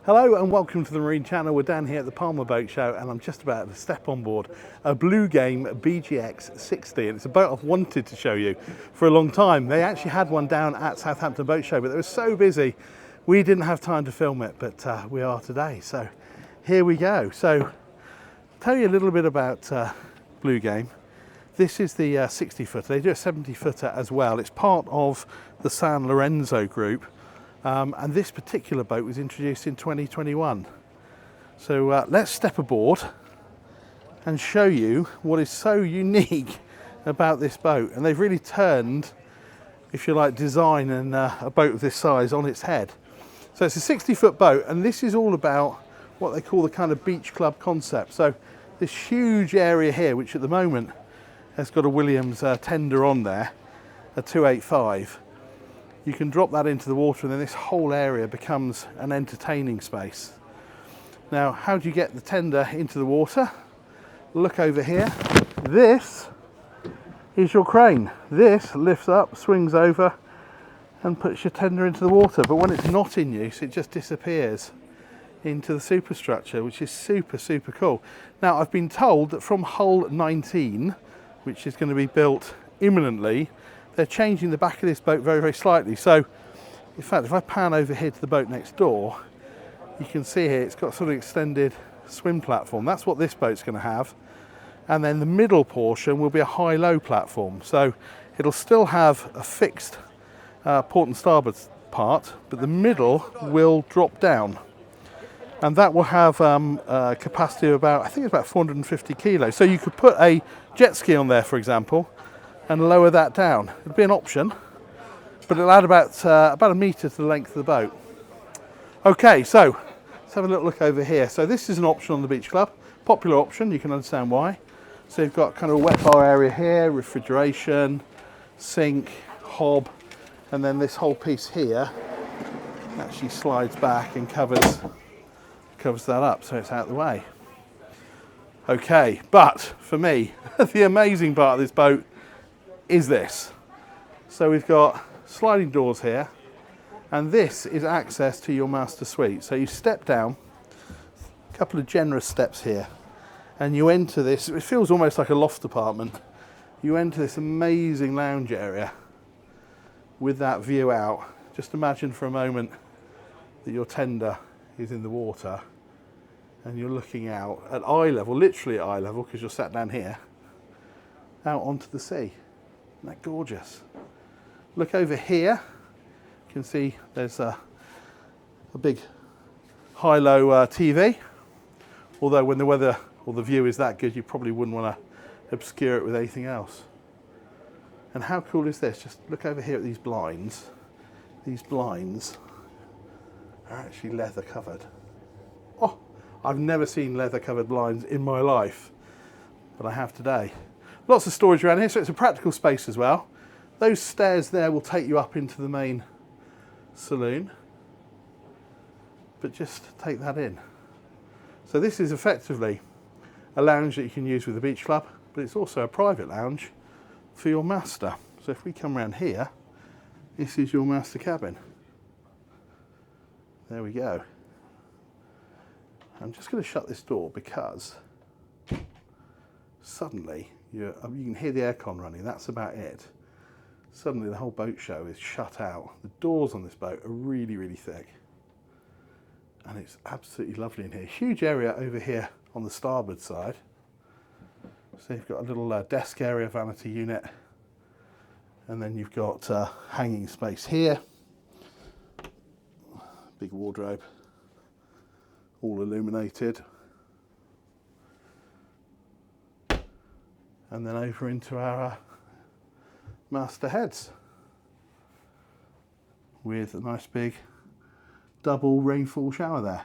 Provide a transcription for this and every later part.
Hello and welcome to the Marine Channel. We're down here at the Palma boat show and I'm just about to step on board a Bluegame BGX60, and it's a boat I've wanted to show you for a long time. They actually had one down at Southampton Boat Show, but they were so busy we didn't have time to film it, but we are today. So here we go. So tell you a little bit about Bluegame. This is the 60 footer. They do a 70 footer as well. It's part of the Sanlorenzo Group. And this particular boat was introduced in 2021. So let's step aboard and show you what is so unique about this boat. And they've really turned, if you like, design and a boat of this size on its head. So it's a 60-foot boat, and this is all about what they call the kind of beach club concept. So this huge area here, which at the moment has got a Williams tender on there, a 285. You can drop that into the water and then this whole area becomes an entertaining space. Now, how do you get the tender into the water? Look over here. This is your crane. This lifts up, swings over and puts your tender into the water. But when it's not in use, it just disappears into the superstructure, which is super, super cool. Now, I've been told that from hull 19, which is going to be built imminently, they're changing the back of this boat very, very slightly. So, in fact, if I pan over here to the boat next door, you can see here it's got sort of extended swim platform. That's what this boat's going to have. And then the middle portion will be a high-low platform. So it'll still have a fixed port and starboard part, but the middle will drop down. And that will have a capacity of about, I think it's about 450 kilos. So you could put a jet ski on there, for example, and lower that down. It'd be an option, but it'll add about a metre to the length of the boat. Okay, so let's have a little look over here. So this is an option on the beach club, popular option, you can understand why. So you've got kind of a wet bar area here, refrigeration, sink, hob, and then this whole piece here actually slides back and covers that up so it's out of the way. Okay, but for me, the amazing part of this boat is this. So we've got sliding doors here, and this is access to your master suite. So you step down, a couple of generous steps here, and you enter this. It feels almost like a loft apartment. You enter this amazing lounge area with that view out. Just imagine for a moment that your tender is in the water and you're looking out at eye level, literally at eye level, because you're sat down here, out onto the sea. Isn't that gorgeous? Look over here, you can see there's a big high-low TV, although when the weather or the view is that good, you probably wouldn't want to obscure it with anything else. And how cool is this? Just look over here at these blinds. These blinds are actually leather covered. Oh, I've never seen leather covered blinds in my life, but I have today. Lots of storage around here, so it's a practical space as well. Those stairs there will take you up into the main saloon, but just take that in. So this is effectively a lounge that you can use with the beach club, but it's also a private lounge for your master. So if we come around here, this is your master cabin. There we go. I'm just going to shut this door because suddenly you can hear the aircon running, that's about it. Suddenly the whole boat show is shut out. The doors on this boat are really, really thick. And it's absolutely lovely in here. Huge area over here on the starboard side. So you've got a little desk area, vanity unit. And then you've got hanging space here. Big wardrobe, all illuminated. And then over into our master heads with a nice big double rainfall shower there.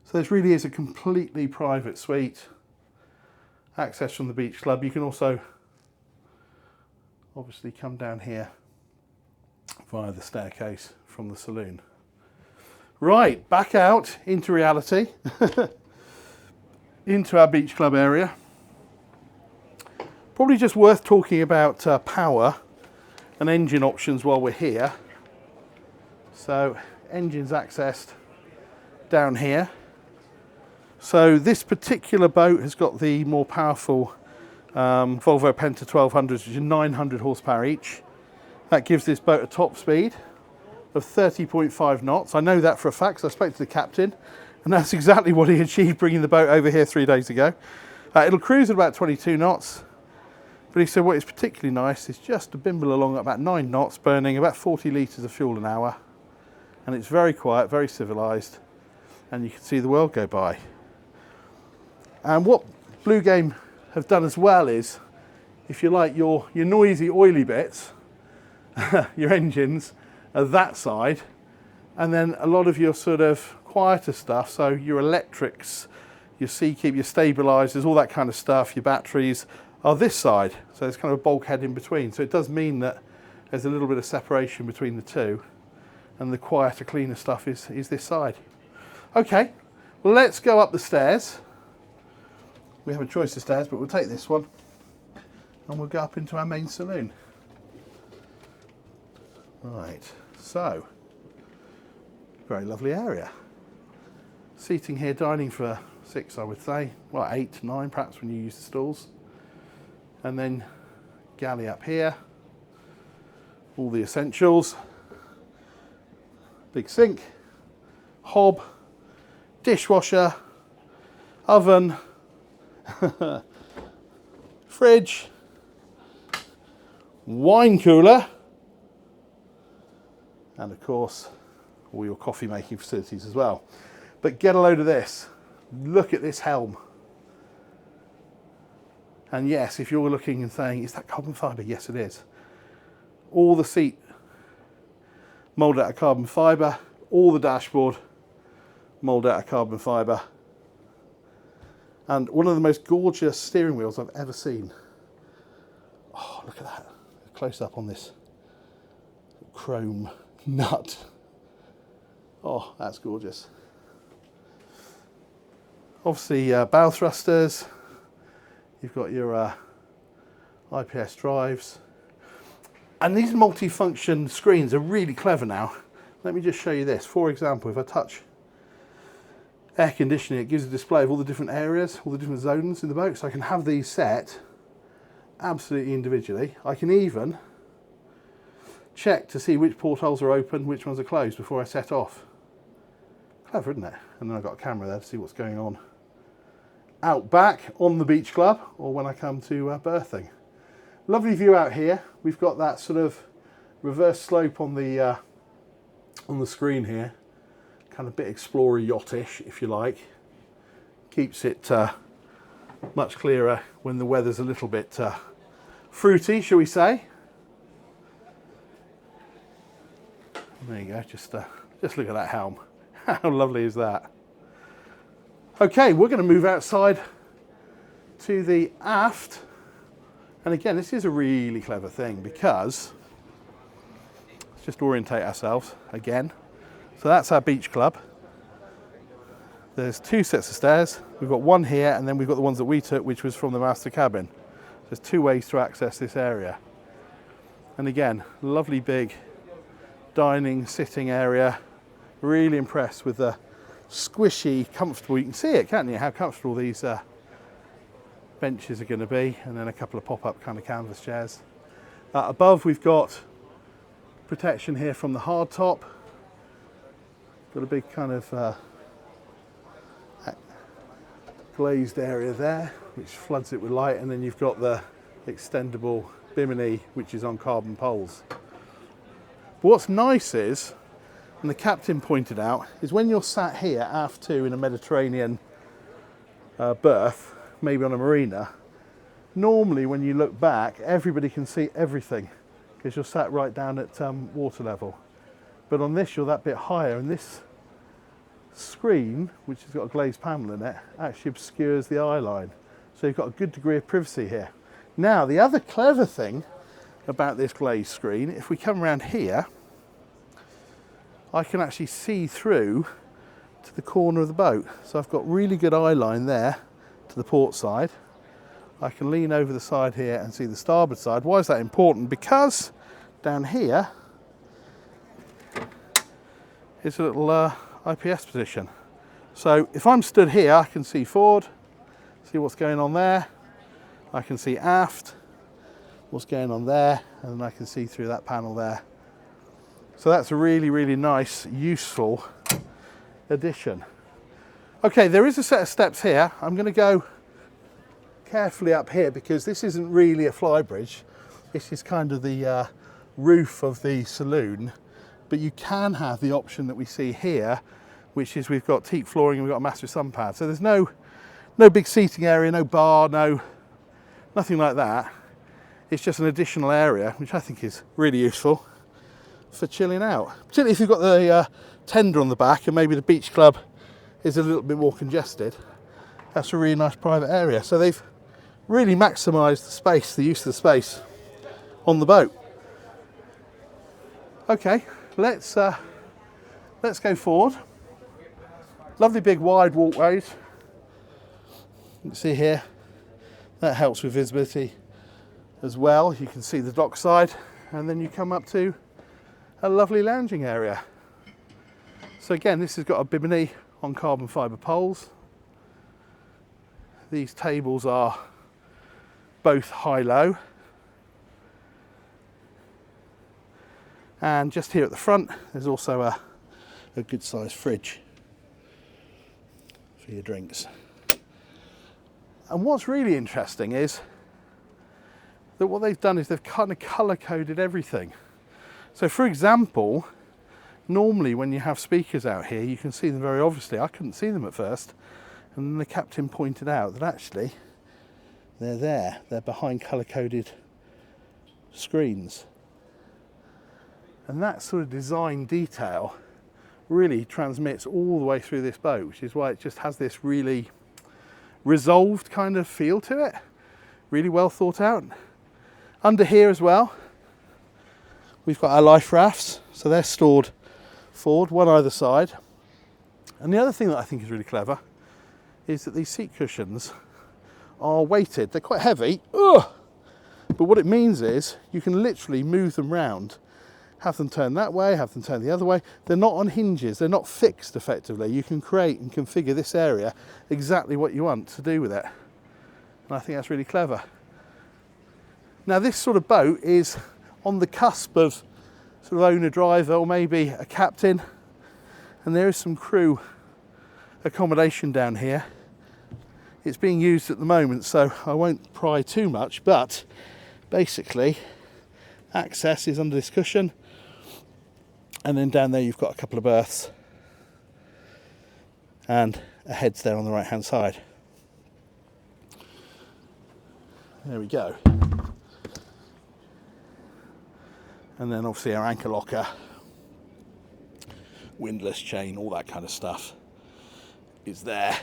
So this really is a completely private suite. Access from the beach club. You can also obviously come down here via the staircase from the saloon. Right, back out into reality, into our beach club area. Probably just worth talking about power and engine options while we're here. So engine's accessed down here. So this particular boat has got the more powerful Volvo Penta 1200s, which are 900 horsepower each. That gives this boat a top speed of 30.5 knots. I know that for a fact because I spoke to the captain, and that's exactly what he achieved bringing the boat over here 3 days ago. It'll cruise at about 22 knots, but he said what is particularly nice is just to bimble along at about 9 knots, burning about 40 litres of fuel an hour. And it's very quiet, very civilised, and you can see the world go by. And what Bluegame have done as well is, if you like, your noisy, oily bits, your engines are that side, and then a lot of your sort of quieter stuff, so your electrics, your Seakeep, your stabilisers, all that kind of stuff, your batteries, are this side. So there's kind of a bulkhead in between. So it does mean that there's a little bit of separation between the two, and the quieter, cleaner stuff is this side. Okay, well, let's go up the stairs. We have a choice of stairs, but we'll take this one, and we'll go up into our main saloon. Right, so, very lovely area. Seating here, dining for 6, I would say. Well, 8, 9, perhaps when you use the stalls. And then galley up here. All the essentials. Big sink, hob, dishwasher, oven, fridge, wine cooler, and of course all your coffee making facilities as well. But get a load of this. Look at this helm. And yes, if you're looking and saying, is that carbon fibre? Yes, it is. All the seat moulded out of carbon fibre, all the dashboard moulded out of carbon fibre, and one of the most gorgeous steering wheels I've ever seen. Oh, look at that. Close up on this chrome nut. Oh, that's gorgeous. Obviously bow thrusters, you've got your IPS drives, and these multi-function screens are really clever now. Let me just show you this. For example, if I touch air conditioning, it gives a display of all the different areas, all the different zones in the boat, so I can have these set absolutely individually. I can even check to see which portholes are open, which ones are closed before I set off. Clever, isn't it? And then I've got a camera there to see what's going on out back on the beach club or when I come to berthing. Lovely view out here. We've got that sort of reverse slope on the screen here, kind of bit explorer yachtish, if you like. Keeps it much clearer when the weather's a little bit fruity, shall we say. There you go. Just look at that helm. How lovely is that? Okay, we're going to move outside to the aft. And again, this is a really clever thing because let's just orientate ourselves again. So that's our beach club. There's 2 sets of stairs. We've got one here, and then we've got the ones that we took, which was from the master cabin. There's 2 ways to access this area. And again, lovely big dining, sitting area. Really impressed with the squishy, comfortable, you can see it, can't you, how comfortable these benches are going to be, and then a couple of pop-up kind of canvas chairs. Above we've got protection here from the hard top. Got a big kind of glazed area there, which floods it with light, and then you've got the extendable bimini, which is on carbon poles. But what's nice is, and the captain pointed out, is when you're sat here aft to in a Mediterranean berth, maybe on a marina, normally when you look back, everybody can see everything because you're sat right down at water level. But on this, you're that bit higher, and this screen, which has got a glazed panel in it, actually obscures the eye line. So you've got a good degree of privacy here. Now, the other clever thing about this glazed screen, if we come around here, I can actually see through to the corner of the boat. So I've got really good eye line there to the port side. I can lean over the side here and see the starboard side. Why is that important? Because down here is a little IPS position. So if I'm stood here, I can see forward, see what's going on there. I can see aft, what's going on there, and I can see through that panel there. So that's a really, really nice, useful addition. Okay, there is a set of steps here. I'm going to go carefully up here because this isn't really a flybridge. This is kind of the roof of the saloon, but you can have the option that we see here, which is we've got teak flooring and we've got a massive sun pad. So there's no big seating area, no bar, nothing like that. It's just an additional area, which I think is really useful for chilling out. Particularly if you've got the tender on the back and maybe the beach club is a little bit more congested. That's a really nice private area. So they've really maximised the space, the use of the space on the boat. Okay, let's go forward. Lovely big wide walkways. You can see here, that helps with visibility as well. You can see the dockside, and then you come up to a lovely lounging area. So again, this has got a bimini on carbon fibre poles. These tables are both high-low. And just here at the front, there's also a good sized fridge for your drinks. And what's really interesting is that what they've done is they've kind of colour coded everything. So for example, normally when you have speakers out here, you can see them very obviously. I couldn't see them at first. And then the captain pointed out that actually they're there. They're behind colour coded screens. And that sort of design detail really transmits all the way through this boat, which is why it just has this really resolved kind of feel to it. Really well thought out. Under here as well, we've got our life rafts. So they're stored forward, one either side. And the other thing that I think is really clever is that these seat cushions are weighted. They're quite heavy, but what it means is you can literally move them round. Have them turn that way, have them turn the other way. They're not on hinges, they're not fixed effectively. You can create and configure this area exactly what you want to do with it. And I think that's really clever. Now this sort of boat is on the cusp of sort of owner-driver or maybe a captain. And there is some crew accommodation down here. It's being used at the moment, so I won't pry too much, but basically access is under this cushion. And then down there you've got a couple of berths and a heads there on the right hand side. There we go. And then obviously our anchor locker, windlass chain, all that kind of stuff is there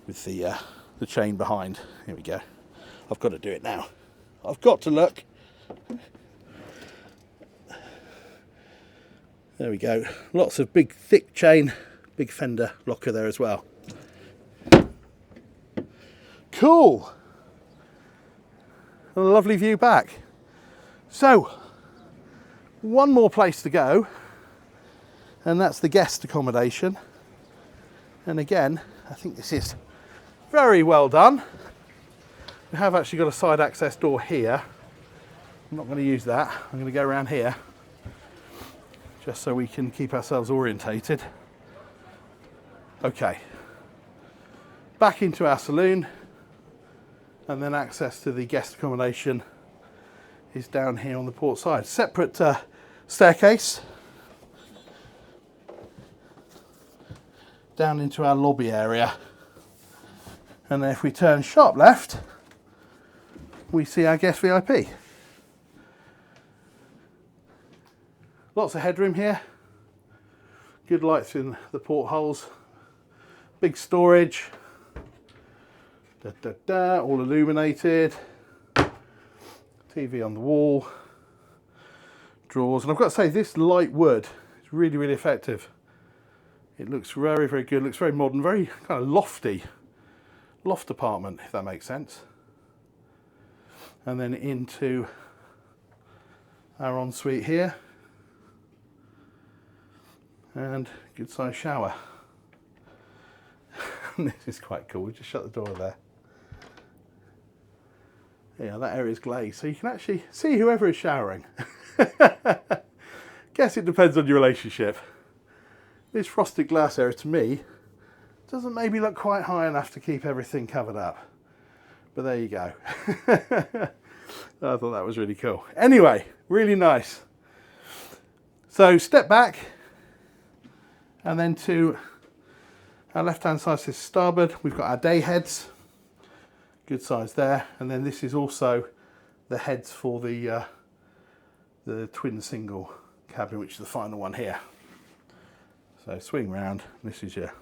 with the chain behind. Here we go. I've got to do it now. I've got to look. There we go. Lots of big thick chain, big fender locker there as well. Cool. And a lovely view back. So, one more place to go, and that's the guest accommodation. And again, I think this is very well done. We have actually got a side access door here. I'm not going to use that. I'm going to go around here just so we can keep ourselves orientated. Okay, back into our saloon, and then access to the guest accommodation is down here on the port side. Separate staircase down into our lobby area, and then if we turn sharp left, we see our guest VIP. Lots of headroom here, good lights in the portholes, big storage, all illuminated, TV on the wall, drawers, and I've got to say this light wood is really, really effective. It looks very, very good, looks very modern, very kind of lofty, loft apartment, if that makes sense. And then into our ensuite here. And good sized shower. This is quite cool. We just shut the door there. Yeah, that area is glazed, so you can actually see whoever is showering. Guess it depends on your relationship. This frosted glass area, to me, doesn't maybe look quite high enough to keep everything covered up. But there you go. I thought that was really cool. Anyway, really nice. So step back, and then to our left-hand side is starboard. We've got our day heads. Good size there, and then this is also the heads for the twin single cabin, which is the final one here. So swing round. This is your,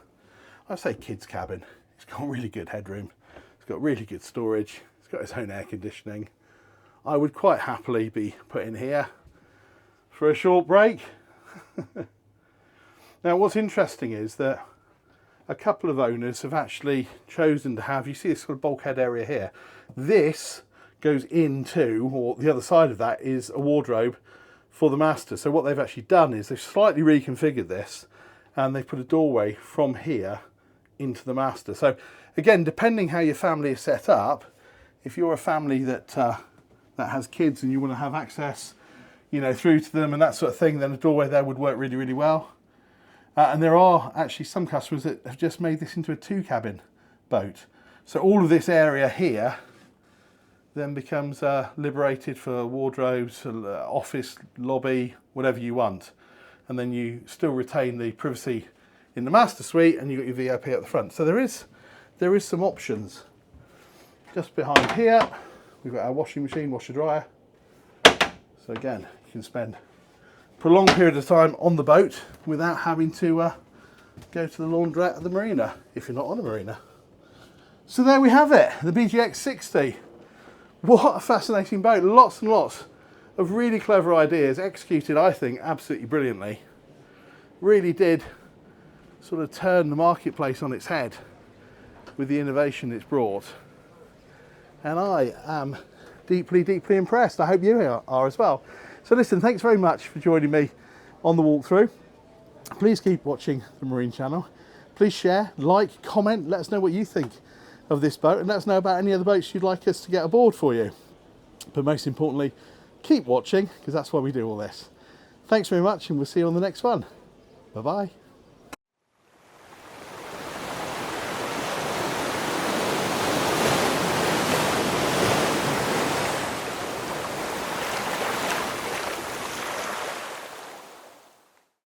I say, kids cabin. It's got really good headroom. It's got really good storage. It's got its own air conditioning. I would quite happily be put in here for a short break. Now, what's interesting is that a couple of owners have actually chosen to have, you see this sort of bulkhead area here, this goes into, or the other side of that is a wardrobe for the master. So what they've actually done is they've slightly reconfigured this, and they've put a doorway from here into the master. So again, depending how your family is set up, if you're a family that that has kids and you want to have access, you know, through to them and that sort of thing, then a doorway there would work really, really well. And there are actually some customers that have just made this into a 2-cabin boat. So all of this area here then becomes liberated for wardrobes, office, lobby, whatever you want. And then you still retain the privacy in the master suite, and you've got your VIP at the front. So there is some options. Just behind here, we've got our washing machine, washer dryer. So again, you can spend for a long period of time on the boat without having to go to the laundrette at the marina, if you're not on a marina. So there we have it, the BGX60. What a fascinating boat. Lots and lots of really clever ideas, executed, I think, absolutely brilliantly. Really did sort of turn the marketplace on its head with the innovation it's brought. And I am deeply, deeply impressed. I hope you are as well. So listen, thanks very much for joining me on the walkthrough. Please keep watching the Marine Channel. Please share, like, comment, let us know what you think of this boat, and let us know about any other boats you'd like us to get aboard for you. But most importantly, keep watching, because that's why we do all this. Thanks very much, and we'll see you on the next one. Bye-bye.